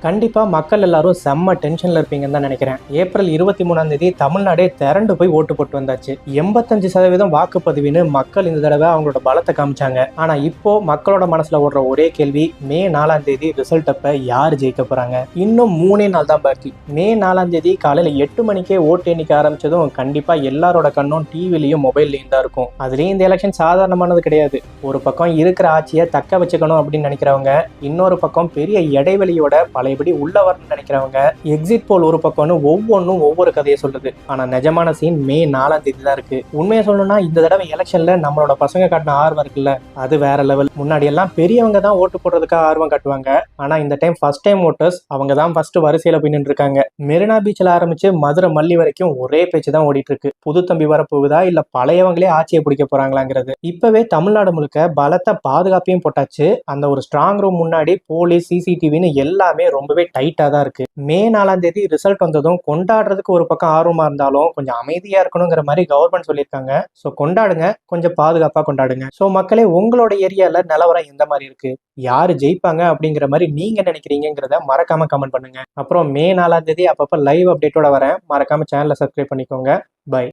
கண்டிப்பா மக்கள் எல்லாரும் செம்ம டென்ஷன்ல இருப்பீங்கன்னு தான் நினைக்கிறேன். ஏப்ரல் 23ஆம் தேதி தமிழ்நாடே திரண்டு போய் ஓட்டு போட்டு வந்தாச்சு. 85% வாக்குப்பதிவுன்னு மக்கள் இந்த தடவை அவங்களோட பலத்தை காமிச்சாங்க. ஆனா இப்போ மக்களோட மனசுல ஓடுற ஒரே கேள்வி, மே 4ஆம் தேதி ரிசல்ட் அப்ப யார் ஜெயிக்க போறாங்க? இன்னும் 3 நாள் தான் பாக்கி. மே 4ஆம் தேதி காலையில 8 மணிக்கே ஓட்டு எண்ணிக்க ஆரம்பிச்சதும் கண்டிப்பா எல்லாரோட கண்ணும் டிவிலையும் மொபைல்லையும் தான் இருக்கும். அதுலயும் இந்த எலெக்ஷன் சாதாரணமானது கிடையாது. ஒரு பக்கம் இருக்கிற ஆட்சியை தக்க வச்சுக்கணும் அப்படின்னு நினைக்கிறவங்க, இன்னொரு பக்கம் பெரிய இடைவெளியோட பழையபடி உள்ள வரணும்னு நினைக்கிறவங்க, எக்ஸிட் போல் ஒரு பக்கம்னு ஒவ்வொன்றும் ஒவ்வொரு கதையை சொல்லுது. ஆனா நிஜமான சீன் மே 4ஆம் தேதி தான் இருக்கு. உண்மையை சொல்லணும்னா இந்த தடவை எலெக்ஷன்ல நம்மளோட பசங்க காட்டின ஆர்வம் இருக்குல்ல, அது வேற லெவல். முன்னாடி எல்லாம் பெரியவங்க தான் ஓட்டு போடுறதுக்காக ஆர்வம் காட்டுவாங்க. ஆனா இந்த டைம் ஃபர்ஸ்ட் டைம் ஓட்டர்ஸ் அவங்க தான் ஃபர்ஸ்ட் வரிசையில போய் நின்று இருக்காங்க. மெரினா பீச்ல ஆரம்பிச்சு மதுரை மல்லி வரைக்கும் ஒரே பேச்சு தான் ஓடிட்டு இருக்கு. புது தம்பி வரப்போகுதா இல்ல பழையவங்களே ஆட்சியை பிடிக்க போறாங்களாங்கிறது. இப்பவே தமிழ்நாடு முழுக்க பலத்த பாதுகாப்பையும் போட்டாச்சு. அந்த ஒரு ஸ்ட்ராங் ரூம் முன்னாடி போலீஸ், சிசிடிவின்னு எல்லாமே ரொம்பவே டைட்டா தான் இருக்கு. மே 4ஆம் தேதி ரிசல்ட் வந்ததும் கொண்டாடுறதுக்கு ஒரு பக்கம் ஆர்வமா இருந்தாலும் கொஞ்சம் அமைதியா இருக்கணுங்கிற மாதிரி கவர்மெண்ட் சொல்லியிருக்காங்க. ஸோ கொண்டாடுங்க, கொஞ்சம் பாதுகாப்பா கொண்டாடுங்க. ஸோ மக்களே, உங்களோட ஏரியால நிலவரம் எந்த மாதிரி இருக்கு, யாரு ஜெயிப்பாங்க அப்படிங்கிற மாதிரி நீங்க நினைக்கிறீங்கிறத மறக்காம கமெண்ட் பண்ணுங்க. அப்புறம் மே 4ஆம் தேதி அப்பப்ப லைவ் அப்டேட்டோட வரேன். மறக்காம சேனலை சப்ஸ்கிரைப் பண்ணிக்கோங்க. பை.